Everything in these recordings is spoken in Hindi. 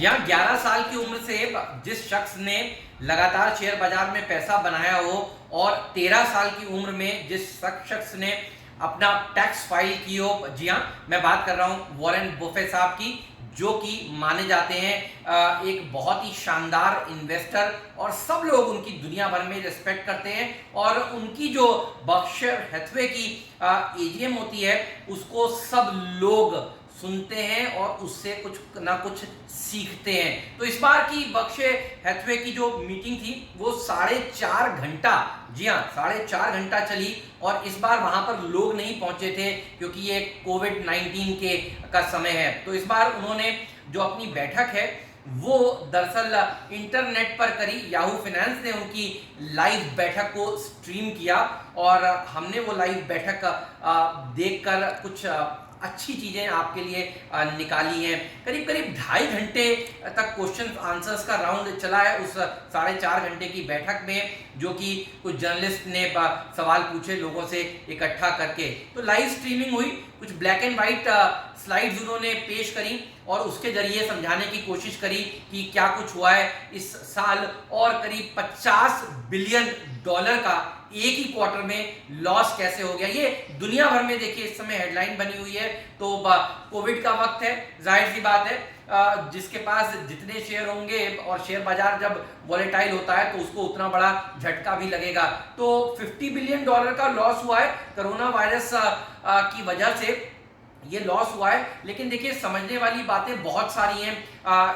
जी हाँ, 11 साल की उम्र से जिस शख्स ने लगातार शेयर बाजार में पैसा बनाया हो और 13 साल की उम्र में जिस शख्स ने अपना टैक्स फाइल की हो, जी हाँ, मैं बात कर रहा हूँ वॉरेन बुफेट साहब की, जो कि माने जाते हैं एक बहुत ही शानदार इन्वेस्टर, और सब लोग उनकी दुनिया भर में रिस्पेक्ट करते हैं। और उनकी जो बर्कशायर हैथवे की एजीएम होती है, उसको सब लोग सुनते हैं और उससे कुछ ना कुछ सीखते हैं। तो इस बार की बर्कशायर हैथवे की जो मीटिंग थी वो 4.5 घंटा, जी हाँ, 4.5 घंटा चली। और इस बार वहां पर लोग नहीं पहुंचे थे क्योंकि ये कोविड-19 के का समय है। तो इस बार उन्होंने जो अपनी बैठक है वो दरअसल इंटरनेट पर करी। याहू फाइनेंस ने उनकी लाइव बैठक को स्ट्रीम किया और हमने वो लाइव बैठक देखकर कुछ अच्छी चीजें आपके लिए निकाली हैं। करीब करीब 2.5 घंटे तक क्वेश्चन आंसर्स का राउंड चला है उस 4.5 घंटे की बैठक में, जो कि कुछ जर्नलिस्ट ने सवाल पूछे लोगों से इकट्ठा करके। तो लाइव स्ट्रीमिंग हुई, कुछ ब्लैक एंड व्हाइट स्लाइड्स उन्होंने पेश करी और उसके जरिए समझाने की कोशिश करी कि क्या कुछ हुआ है इस साल। और करीब $50 बिलियन का एक ही क्वार्टर में लॉस कैसे हो गया, ये दुनिया भर में देखिए इस समय हेडलाइन बनी हुई है। तो कोविड का वक्त है, जाहिर सी बात है जिसके पास जितने शेयर होंगे और शेयर बाजार जब वॉलेटाइल होता है तो उसको उतना बड़ा झटका भी लगेगा। तो $50 बिलियन का लॉस हुआ है कोरोना वायरस की वजह से, ये लॉस हुआ है। लेकिन देखिए समझने वाली बातें बहुत सारी हैं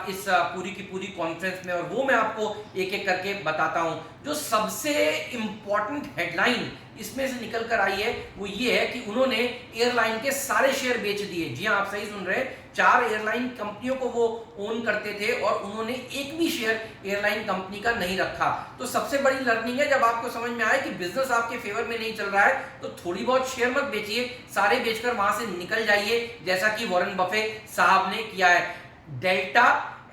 इस पूरी की पूरी कॉन्फ्रेंस में, और वो मैं आपको एक एक करके बताता हूं। जो सबसे इंपॉर्टेंट हेडलाइन इसमें से निकल कर आई है वो ये है कि उन्होंने एयरलाइन के सारे शेयर बेच दिए। जी हाँ, आप सही सुन रहे हैं, 4 एयरलाइन कंपनियों को वो ओन करते थे और उन्होंने एक भी शेयर एयरलाइन कंपनी का नहीं रखा। तो सबसे बड़ी लर्निंग है, जब आपको समझ में आए कि बिजनेस आपके फेवर में नहीं चल रहा है तो थोड़ी बहुत शेयर मत बेचिए, सारे बेचकर वहां से निकल जाइए, जैसा कि वॉरेन बफेट साहब ने किया है। डेल्टा,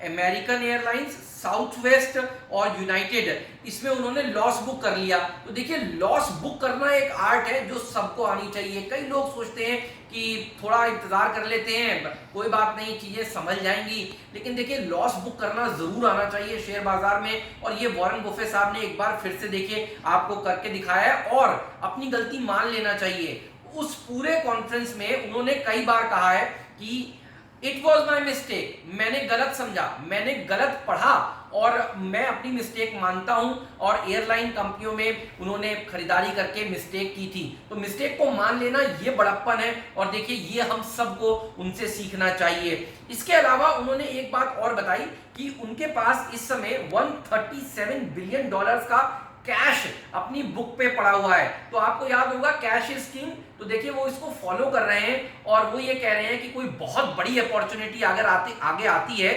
अमेरिकन एयरलाइंस, साउथवेस्ट और यूनाइटेड, इसमें उन्होंने लॉस बुक कर लिया। तो देखिए लॉस बुक करना एक आर्ट है जो सबको आनी चाहिए। कई लोग सोचते हैं कि थोड़ा इंतजार कर लेते हैं, कोई बात नहीं, चीजें संभल जाएंगी, लेकिन देखिए लॉस बुक करना जरूर आना चाहिए शेयर बाजार में। और ये वॉरेन बुफेट साहब ने एक बार फिर से देखिए आपको करके दिखाया है और अपनी गलती मान लेना चाहिए। उस पूरे कॉन्फ्रेंस में उन्होंने कई बार कहा है कि इट वॉज माई मिस्टेक, मैंने गलत समझा, मैंने गलत पढ़ा और मैं अपनी मिस्टेक मानता हूं। और एयरलाइन कंपनियों में उन्होंने खरीदारी करके मिस्टेक की थी, तो मिस्टेक को मान लेना ये बड़प्पन है और देखिए ये हम सबको उनसे सीखना चाहिए। इसके अलावा उन्होंने एक बात और बताई कि उनके पास इस समय $137 बिलियन का कैश अपनी बुक पे पड़ा हुआ है। तो आपको याद होगा कैश इज किंग, तो देखिए वो इसको फॉलो कर रहे हैं और वो ये कह रहे हैं कि कोई बहुत बड़ी अपॉर्चुनिटी अगर आगे आती है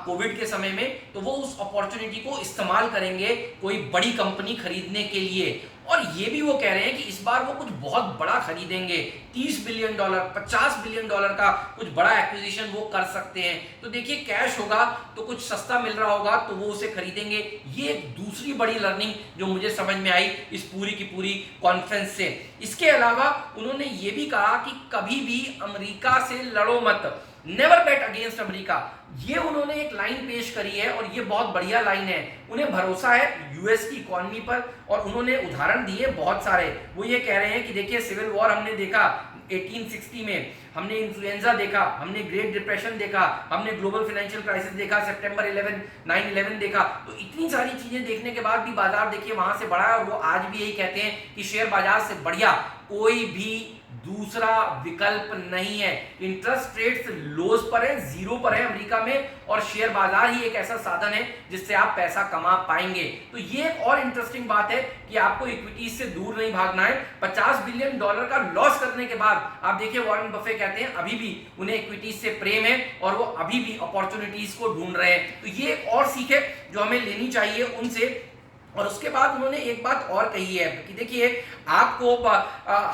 कोविड के समय में, तो वो उस अपॉर्चुनिटी को इस्तेमाल करेंगे कोई बड़ी कंपनी खरीदने के लिए। और ये भी वो कह रहे हैं कि इस बार वो कुछ बहुत बड़ा खरीदेंगे, $30 बिलियन, $50 बिलियन का कुछ बड़ा एक्विजिशन वो कर सकते हैं। तो देखिए कैश होगा तो कुछ सस्ता मिल रहा होगा तो वो उसे खरीदेंगे। ये एक दूसरी बड़ी लर्निंग जो मुझे समझ में आई इस पूरी की पूरी कॉन्फ्रेंस से। इसके अलावा उन्होंने ये भी कहा कि कभी भी अमेरिका से लड़ो मत, नेवर बेट अगेंस्ट अमेरिका। ये उन्होंने एक लाइन पेश करी है और ये बहुत बढ़िया लाइन है। उन्हें भरोसा है यूएस की इकोनॉमी पर और उन्होंने उदाहरण दिए बहुत सारे। वो ये कह रहे हैं कि देखिए सिविल वॉर हमने देखा 1860 में, हमने इन्फ्लुएंजा देखा, हमने ग्रेट डिप्रेशन देखा, हमने ग्लोबल फाइनेंशियल क्राइसिस देखा, सितंबर 11 9/11 देखा। तो इतनी सारी चीजें देखने के बाद भी बाजार देखिए वहां से बढ़ा है और वो आज भी यही कहते हैं कि शेयर बाजार से बढ़िया कोई भी दूसरा विकल्प नहीं है। इंटरेस्ट रेट्स लोज पर है, जीरो पर है अमेरिका में, और शेयर बाजार ही एक ऐसा साधन है जिससे आप पैसा कमा पाएंगे। तो ये एक और इंटरेस्टिंग बात है कि आपको इक्विटीज से दूर नहीं भागना है। $50 बिलियन का लॉस करने के बाद आप देखिए वॉरेन बफेट कहते हैं अभी भी उन्हें इक्विटीज से प्रेम है और वो अभी भी अपॉर्चुनिटीज को ढूंढ रहे हैं। तो ये एक और सीख है जो हमें लेनी चाहिए उनसे। और उसके बाद उन्होंने एक बात और कही है कि देखिए आपको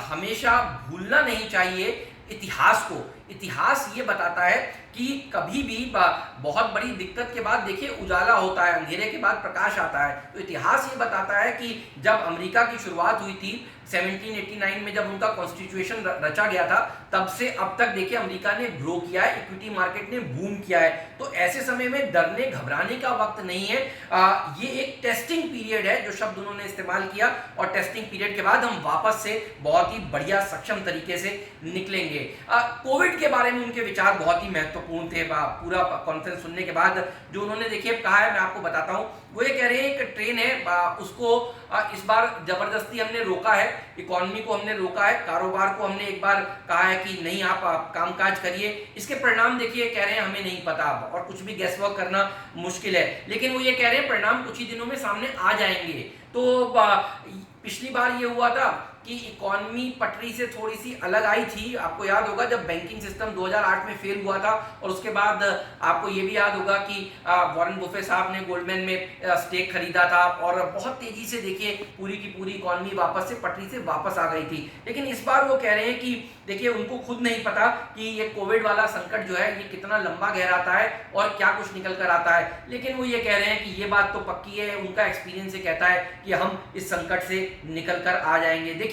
हमेशा भूलना नहीं चाहिए इतिहास को। इतिहास ये बताता है कि कभी भी बहुत बड़ी दिक्कत के बाद देखिए उजाला होता है, अंधेरे के बाद प्रकाश आता है। तो इतिहास ये बताता है कि जब अमेरिका की शुरुआत हुई थी 1789 में, जब उनका कॉन्स्टिट्यूशन रचा गया था, तब से अब तक देखिए अमेरिका ने ग्रो किया है, इक्विटी मार्केट ने बूम किया है। तो ऐसे समय में डरने घबराने का वक्त नहीं है। ये एक टेस्टिंग पीरियड है, जो शब्द उन्होंने इस्तेमाल किया, और टेस्टिंग पीरियड के बाद हम वापस से बहुत ही बढ़िया सक्षम तरीके से निकलेंगे। कोविड के बारे में उनके विचार बहुत ही महत्वपूर्ण थे। पूरा कॉन्फ्रेंस सुनने के बाद जो उन्होंने देखिए कहा है, मैं आपको बताता हूं। वो ये कह रहे हैं एक ट्रेन है, उसको इस बार जबरदस्ती हमने रोका है, इकोनॉमी को हमने रोका है, कारोबार को हमने एक बार कहा है कि नहीं आप कामकाज करिए। इसके परिणाम देखिए कह रहे हैं हमें नहीं पता, और कुछ भी गैस वर्क करना मुश्किल है, लेकिन वो ये कह रहे हैं परिणाम कुछ ही दिनों में सामने आ जाएंगे। तो पिछली बार ये हुआ था कि इकोनॉमी पटरी से थोड़ी सी अलग आई थी। आपको याद होगा जब बैंकिंग सिस्टम 2008 में फेल हुआ था, और उसके बाद आपको ये भी याद होगा कि वॉरेन बुफे साहब ने गोल्डमैन में स्टेक खरीदा था, और बहुत तेजी से देखिए पूरी की पूरी इकोनॉमी वापस से पटरी से वापस आ गई थी। लेकिन इस बार वो कह रहे हैं कि देखिए उनको खुद नहीं पता कि ये कोविड वाला संकट जो है ये कितना लंबा गहराता है और क्या कुछ निकल कर आता है। लेकिन वो ये कह रहे हैं कि ये बात तो पक्की है, उनका एक्सपीरियंस ये कहता है कि हम इस संकट से निकल कर आ जाएंगे। देखिए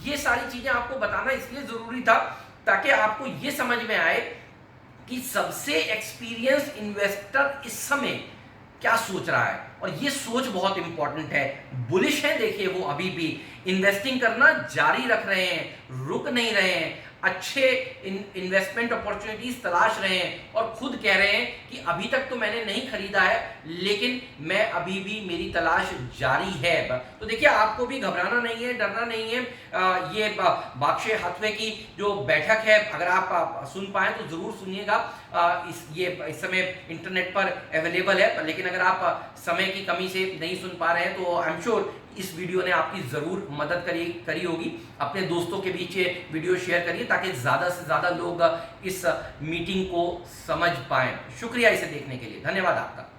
ये सारी चीजें आपको बताना इसलिए जरूरी था ताकि आपको ये समझ में आए कि सबसे एक्सपीरियंस इन्वेस्टर इस समय क्या सोच रहा है, और ये सोच बहुत इंपॉर्टेंट है। बुलिश है देखिए वो अभी भी, इन्वेस्टिंग करना जारी रख रहे हैं, रुक नहीं रहे हैं, अच्छे इन्वेस्टमेंट अपॉर्चुनिटीज तलाश रहे हैं, और खुद कह रहे हैं कि अभी तक तो मैंने नहीं खरीदा है, लेकिन मैं अभी भी मेरी तलाश जारी है। तो देखिए आपको भी घबराना नहीं है, डरना नहीं है। ये बर्कशायर हैथवे की जो बैठक है, अगर आप सुन पाए तो जरूर सुनिएगा। इस समय इंटरनेट पर अवेलेबल है, लेकिन अगर आप समय की कमी से नहीं सुन पा रहे हैं तो आई एम श्योर इस वीडियो ने आपकी जरूर मदद करी होगी। अपने दोस्तों के बीच ये वीडियो शेयर करिए ताकि ज्यादा से ज्यादा लोग इस मीटिंग को समझ पाएं। शुक्रिया इसे देखने के लिए, धन्यवाद आपका।